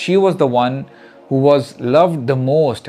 she was the one who was loved the most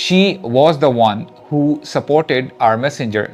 she was the one who supported our messenger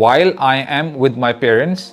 while I am with my parents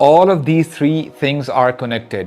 all of these three things are connected۔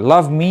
love me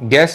guess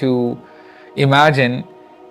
to imagine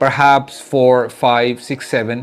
perhaps 4, 5, 6, 7،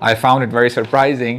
I found it very surprising۔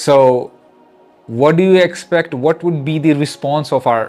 So what do you expect what would be the response of our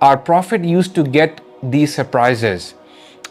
our prophet used to get these surprises.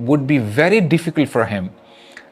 would be very difficult for him.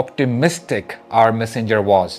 optimistic our messenger was